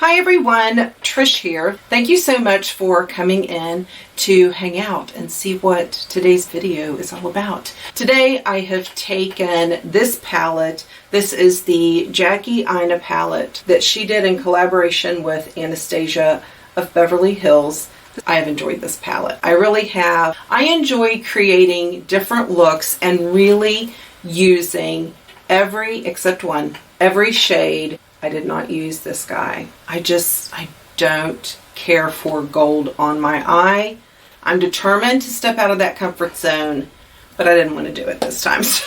Hi everyone, Trish here. Thank you so much for coming in to hang out and see what today's video is all about. Today I have taken this palette. This is the Jackie Aina palette that she did in collaboration with Anastasia of Beverly Hills. I have enjoyed this palette. I really have. I enjoy creating different looks and really using except one, every shade. I did not use this guy. I don't care for gold on my eye. I'm determined to step out of that comfort zone, but I didn't want to do it this time. So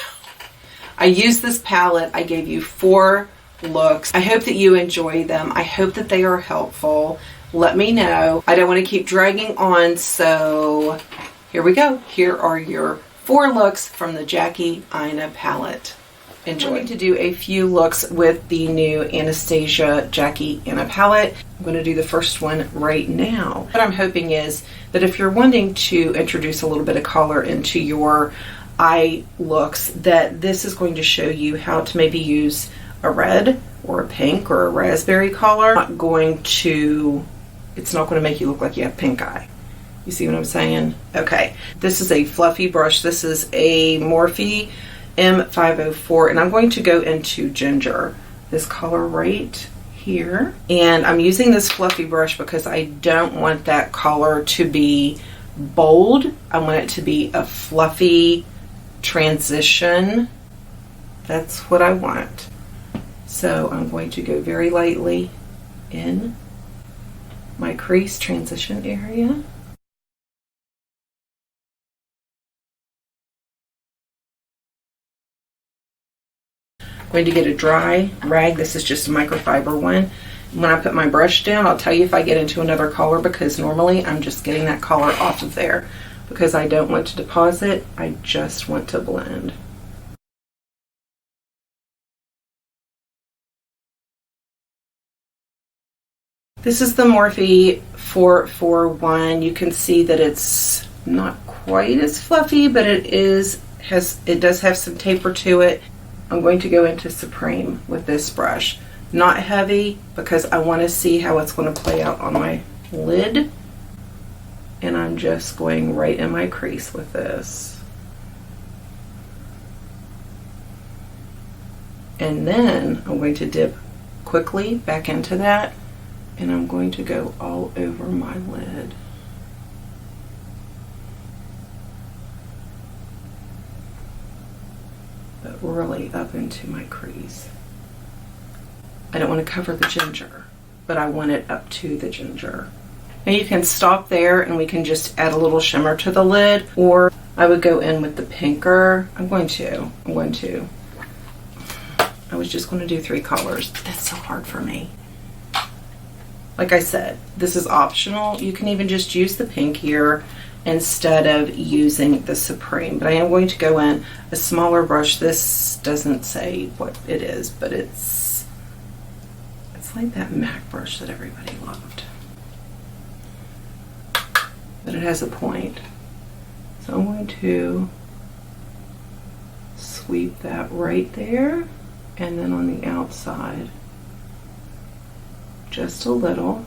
I used this palette. I gave you 4 looks. I hope that you enjoy them. I hope that they are helpful. Let me know. I don't want to keep dragging on, so here we go. Here are your 4 looks from the Jackie Aina palette. Enjoy. I'm going to do a few looks with the new Anastasia Jackie Aina palette. I'm going to do the first one right now. What I'm hoping is that if you're wanting to introduce a little bit of color into your eye looks, that this is going to show you how to maybe use a red or a pink or a raspberry color. It's not going to make you look like you have pink eye. You see what I'm saying? Okay, this is a fluffy brush. This is a Morphe M504, and I'm going to go into ginger, this color right here. And I'm using this fluffy brush because I don't want that color to be bold. I want it to be a fluffy transition. That's what I want. So I'm going to go very lightly in my crease transition area. Going to get a dry rag. This is just a microfiber one. When I put my brush down, I'll tell you if I get into another color, because normally I'm just getting that color off of there because I don't want to deposit. I just want to blend. This is the Morphe 441. You can see that it's not quite as fluffy, but it does have some taper to it. I'm going to go into Supreme with this brush. Not heavy, because I want to see how it's going to play out on my lid. And I'm just going right in my crease with this. And then I'm going to dip quickly back into that, and I'm going to go all over my lid. But really up into my crease. I don't want to cover the ginger, but I want it up to the ginger. Now you can stop there and we can just add a little shimmer to the lid, or I would go in with the pinker. I was just going to do 3 colors. That's so hard for me. Like I said, this is optional. You can even just use the pink here instead of using the Supreme. But I am going to go in a smaller brush. This doesn't say what it is, but it's like that MAC brush that everybody loved. But it has a point. So I'm going to sweep that right there, and then on the outside, just a little.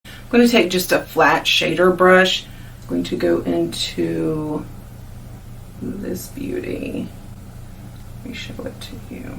I'm going to take just a flat shader brush. I'm going to go into this beauty. Let me show it to you.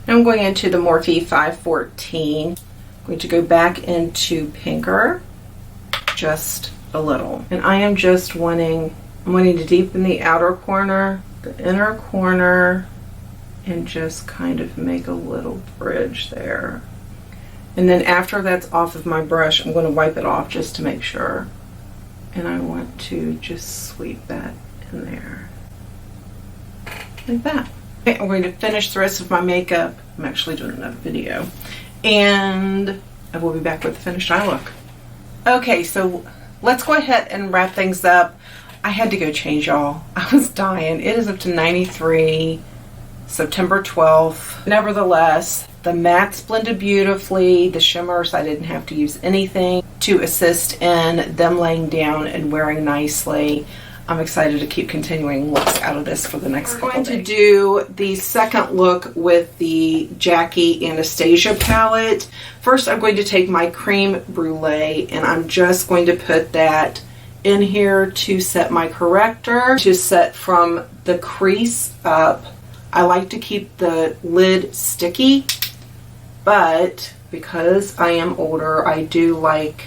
Now I'm going into the Morphe 514. I'm going to go back into pinker just a little. And I am just wanting to deepen the outer corner, the inner corner, and just kind of make a little bridge there. And then after that's off of my brush, I'm going to wipe it off just to make sure. And I want to just sweep that in there. Like that. I'm going to finish the rest of my makeup. I'm actually doing another video. And I will be back with the finished eye look. Okay, so let's go ahead and wrap things up. I had to go change, y'all. I was dying. It is up to 93, September 12th. Nevertheless, the mattes blended beautifully. The shimmers, I didn't have to use anything to assist in them laying down and wearing nicely. I'm excited to keep continuing looks out of this for the next couple days. We're going to do the second look with the Jackie Anastasia palette. First, I'm going to take my Cream Brulee and I'm just going to put that in here to set my corrector, to set from the crease up. I like to keep the lid sticky, but because I am older, I do like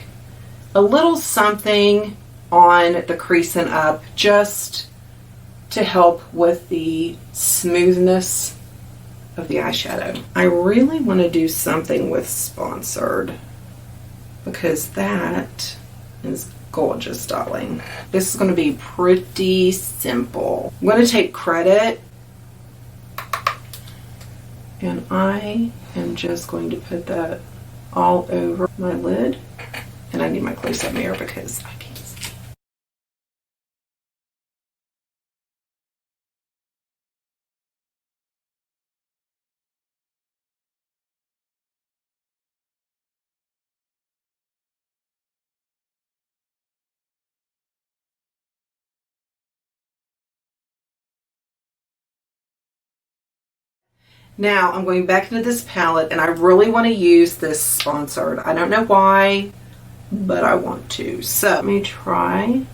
a little something on the crease and up just to help with the smoothness of the eyeshadow. I really want to do something with Sponsored because that is gorgeous, darling. This is going to be pretty simple. I'm going to take Credit and I am just going to put that all over my lid. And I need my close-up mirror because I can't see. Now I'm going back into this palette and I really want to use this Sponsored. I don't know why, but I want to. So let me try.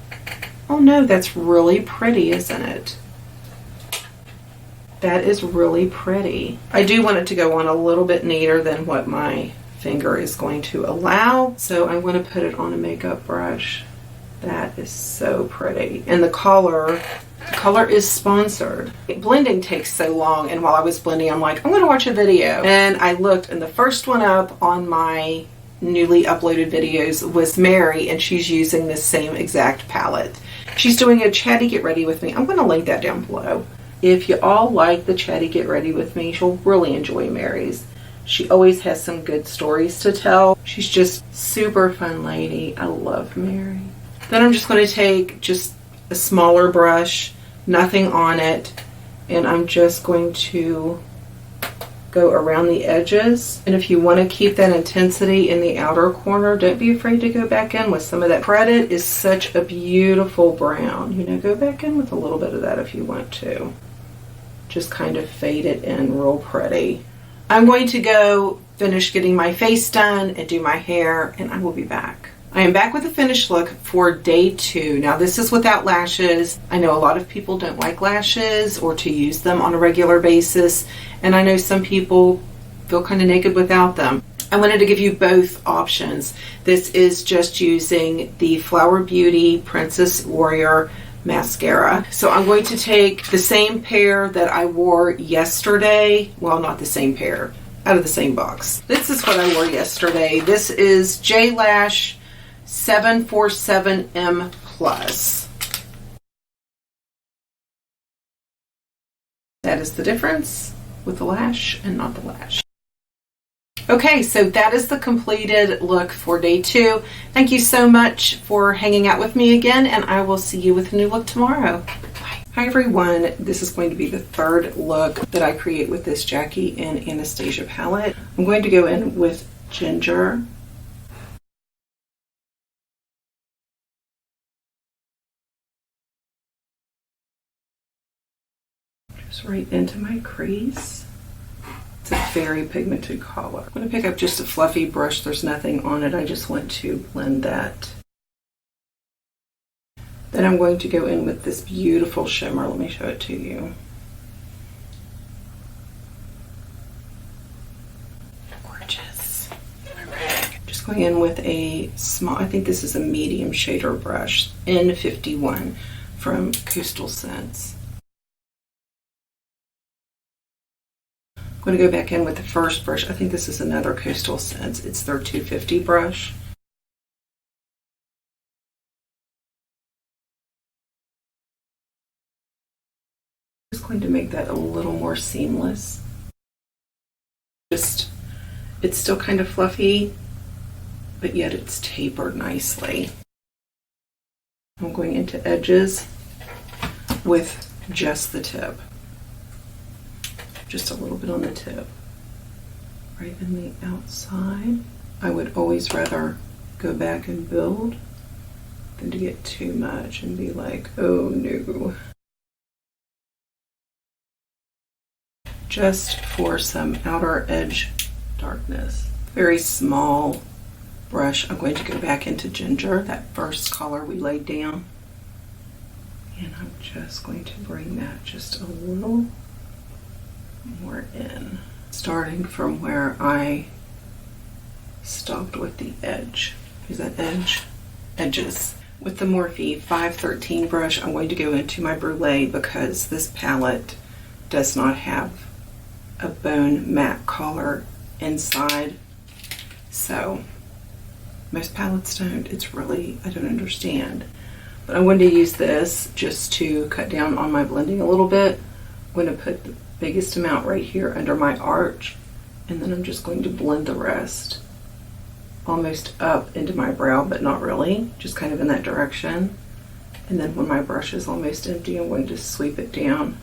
Oh no, that's really pretty, isn't it? That is really pretty. I do want it to go on a little bit neater than what my finger is going to allow. So I'm going to put it on a makeup brush. That is so pretty. And the color is Sponsored. Blending takes so long, and while I was blending, I'm like, I'm going to watch a video. And I looked, and the first one up on my newly uploaded videos was Mary, and she's using the same exact palette. She's doing a Chatty Get Ready With Me. I'm going to link that down below. If you all like the Chatty Get Ready With Me, you'll really enjoy Mary's. She always has some good stories to tell. She's just super fun lady. I love Mary. Then I'm just going to take just a smaller brush, nothing on it, and I'm just going to go around the edges. And if you want to keep that intensity in the outer corner, don't be afraid to go back in with some of that. Credit is such a beautiful brown. You know, go back in with a little bit of that if you want to. Just kind of fade it in real pretty. I'm going to go finish getting my face done and do my hair, and I will be back. I am back with a finished look for day 2. Now this is without lashes. I know a lot of people don't like lashes or to use them on a regular basis, and I know some people feel kind of naked without them. I wanted to give you both options. This is just using the Flower Beauty Princess Warrior mascara. So I'm going to take the same pair that I wore yesterday. Well, not the same pair, out of the same box. This is what I wore yesterday. This is J Lash 747M Plus. That is the difference with the lash and not the lash. Okay, so that is the completed look for day 2. Thank you so much for hanging out with me again, and I will see you with a new look tomorrow. Bye. Hi everyone, this is going to be the 3rd look that I create with this Jackie and Anastasia palette. I'm going to go in with Ginger. Just right into my crease. It's a very pigmented color. I'm going to pick up just a fluffy brush. There's nothing on it. I just want to blend that. Then I'm going to go in with this beautiful shimmer. Let me show it to you. Gorgeous. Alright. Just going in with a small, I think this is a medium shader brush, N51 from Coastal Scents. I'm going to go back in with the first brush. I think this is another Coastal Scents. It's their 250 brush. Just going to make that a little more seamless. It's still kind of fluffy, but yet it's tapered nicely. I'm going into edges with just the tip. Just a little bit on the tip. Right in the outside. I would always rather go back and build than to get too much and be like, oh no. Just for some outer edge darkness. Very small brush. I'm going to go back into ginger, that first color we laid down. And I'm just going to bring that just a little more in. Starting from where I stopped with the edge. Is that edge? Edges. With the Morphe 513 brush, I'm going to go into my Brulee because this palette does not have a bone matte color inside. So most palettes don't. It's really, I don't understand. But I'm going to use this just to cut down on my blending a little bit. I'm going to put the biggest amount right here under my arch, and then I'm just going to blend the rest almost up into my brow, but not really, just kind of in that direction. And then when my brush is almost empty, I'm going to sweep it down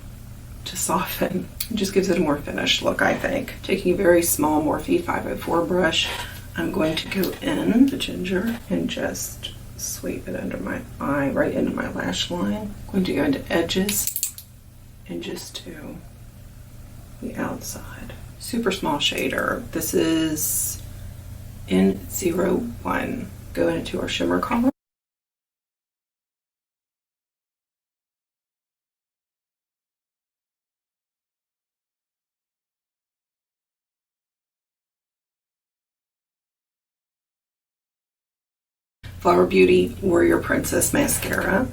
to soften. It just gives it a more finished look, I think. Taking a very small Morphe 504 brush, I'm going to go in the ginger and just sweep it under my eye, right into my lash line. I'm going to go into edges and just to the outside. Super small shader. This is N01. Go into our shimmer color. Flower Beauty Warrior Princess Mascara.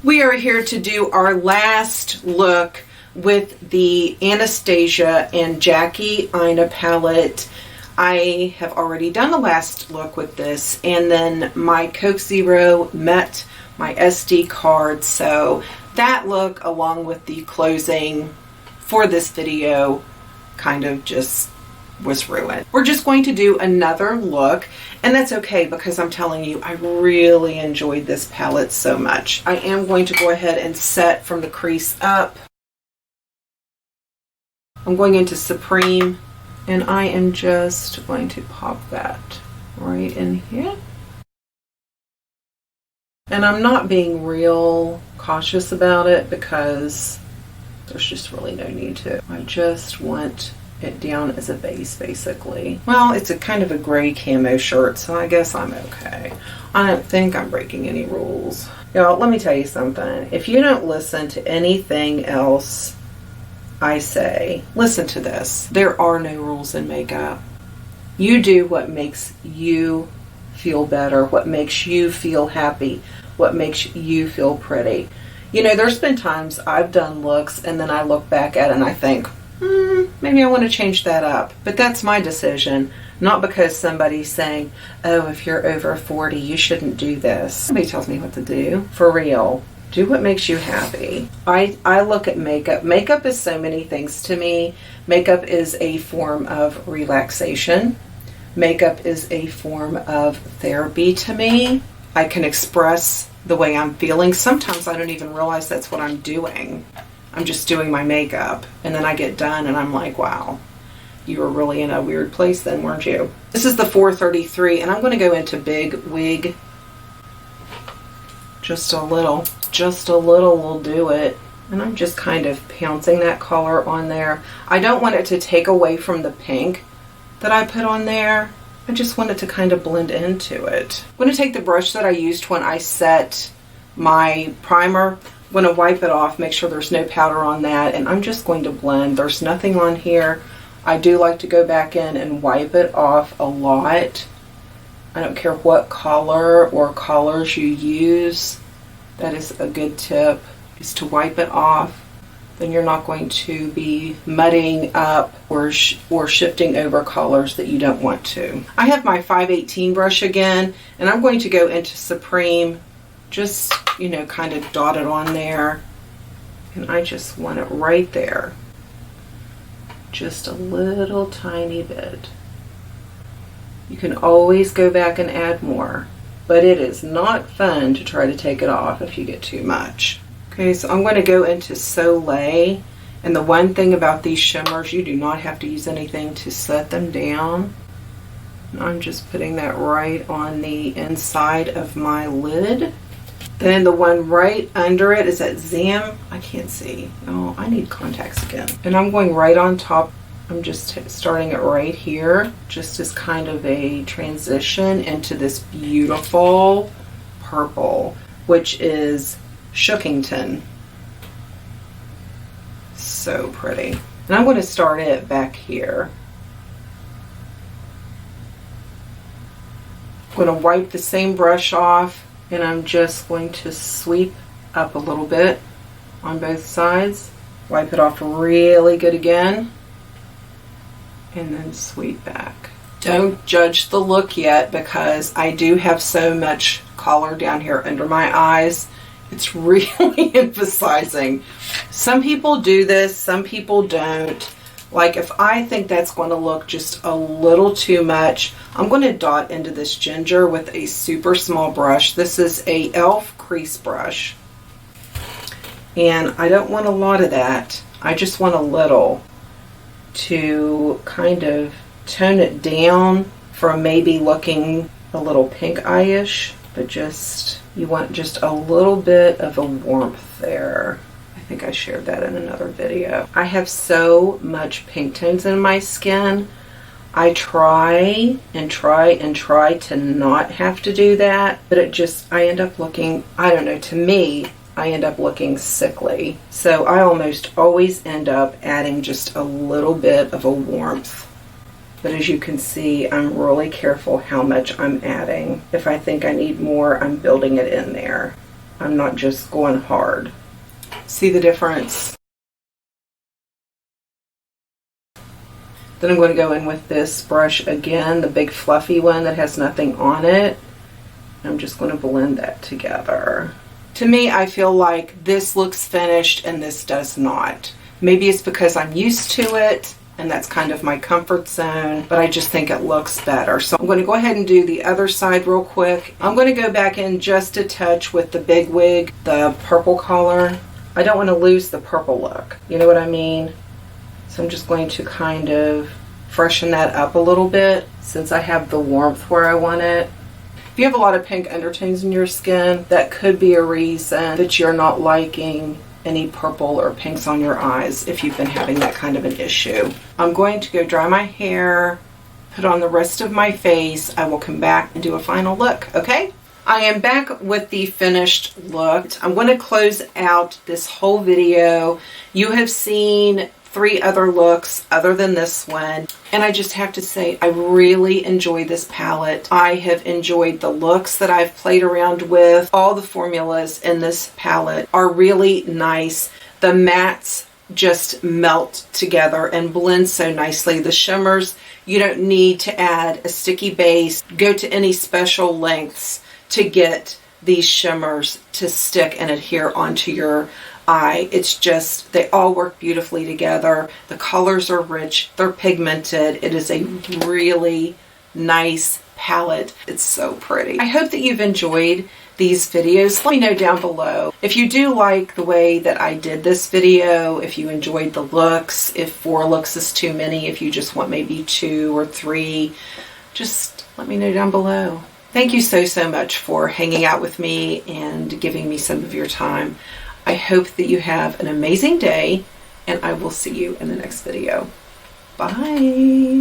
We are here to do our last look with the Anastasia and Jackie Aina palette. I have already done the last look with this, and then my Coke Zero met my SD card, so that look along with the closing for this video kind of just was ruined. We're just going to do another look, and that's okay because I'm telling you, I really enjoyed this palette so much. I am going to go ahead and set from the crease up. I'm going into Supreme, and I am just going to pop that right in here. And I'm not being real cautious about it because there's just really no need to. I just want it down as a base, basically. Well, it's a kind of a gray camo shirt, so I guess I'm okay. I don't think I'm breaking any rules. Y'all, let me tell you something. If you don't listen to anything else I say, listen to this. There are no rules in makeup. You do what makes you feel better, what makes you feel happy, what makes you feel pretty. You know, there's been times I've done looks and then I look back at it and I think, maybe I want to change that up. But that's my decision, not because somebody's saying, oh, if you're over 40, you shouldn't do this. Somebody tells me what to do. For real. Do what makes you happy. I look at makeup. Makeup is so many things to me. Makeup is a form of relaxation. Makeup is a form of therapy to me. I can express the way I'm feeling. Sometimes I don't even realize that's what I'm doing. I'm just doing my makeup, and then I get done and I'm like, wow, you were really in a weird place then, weren't you? This is the 433, and I'm going to go into Big Wig. Just a little will do it. And I'm just kind of pouncing that color on there. I don't want it to take away from the pink that I put on there. I just want it to kind of blend into it. I'm going to take the brush that I used when I set my primer. I'm going to wipe it off, make sure there's no powder on that, and I'm just going to blend. There's nothing on here. I do like to go back in and wipe it off a lot. I don't care what color or colors you use. That is a good tip, is to wipe it off then you're not going to be muddying up or shifting over colors that you don't want to. I have my 518 brush again, and I'm going to go into Supreme, just, you know, kind of dot it on there. And I just want it right there. Just a little tiny bit. You can always go back and add more, but it is not fun to try to take it off if you get too much. Okay, so I'm going to go into Soleil, and the one thing about these shimmers, you do not have to use anything to set them down. And I'm just putting that right on the inside of my lid. Then the one right under it is that Zam. I can't see. Oh, I need contacts again. And I'm going right on top. I'm just starting it right here, just as kind of a transition into this beautiful purple, which is Shookington. So pretty. And I'm going to start it back here. I'm going to wipe the same brush off, and I'm just going to sweep up a little bit on both sides. Wipe it off really good again, and then sweep back. Don't judge the look yet, because I do have so much color down here under my eyes. It's really emphasizing. Some people do this, some people don't. Like, if I think that's going to look just a little too much, I'm going to dot into this ginger with a super small brush. This is a e.l.f. crease brush. And I don't want a lot of that. I just want a little to kind of tone it down from maybe looking a little pink eye-ish, but just, you want just a little bit of a warmth there. I think I shared that in another video. I have so much pink tones in my skin. I try and try and try to not have to do that, but it just, I end up looking, I don't know, to me, I end up looking sickly. So I almost always end up adding just a little bit of a warmth. But as you can see, I'm really careful how much I'm adding. If I think I need more, I'm building it in there. I'm not just going hard. See the difference? Then I'm going to go in with this brush again, the big fluffy one that has nothing on it. I'm just going to blend that together. To me, I feel like this looks finished and this does not. Maybe it's because I'm used to it and that's kind of my comfort zone, but I just think it looks better. So I'm going to go ahead and do the other side real quick. I'm going to go back in just a touch with the Big Wig, the purple color. I don't want to lose the purple look. You know what I mean? So I'm just going to kind of freshen that up a little bit since I have the warmth where I want it. If you have a lot of pink undertones in your skin, that could be a reason that you're not liking any purple or pinks on your eyes if you've been having that kind of an issue. I'm going to go dry my hair, put on the rest of my face. I will come back and do a final look, okay? I am back with the finished look. I'm going to close out this whole video. You have seen 3 other looks other than this one, and I just have to say I really enjoy this palette. I have enjoyed the looks that I've played around with. All the formulas in this palette are really nice. The mattes just melt together and blend so nicely. The shimmers, you don't need to add a sticky base, go to any special lengths to get these shimmers to stick and adhere onto your eye. It's just, they all work beautifully together. The colors are rich, they're pigmented. It is a really nice palette. It's so pretty. I hope that you've enjoyed these videos. Let me know down below if you do like the way that I did this video, if you enjoyed the looks, if 4 looks is too many, if you just want maybe 2 or 3, just let me know down below. Thank you so much for hanging out with me and giving me some of your time. I hope that you have an amazing day, and I will see you in the next video. Bye.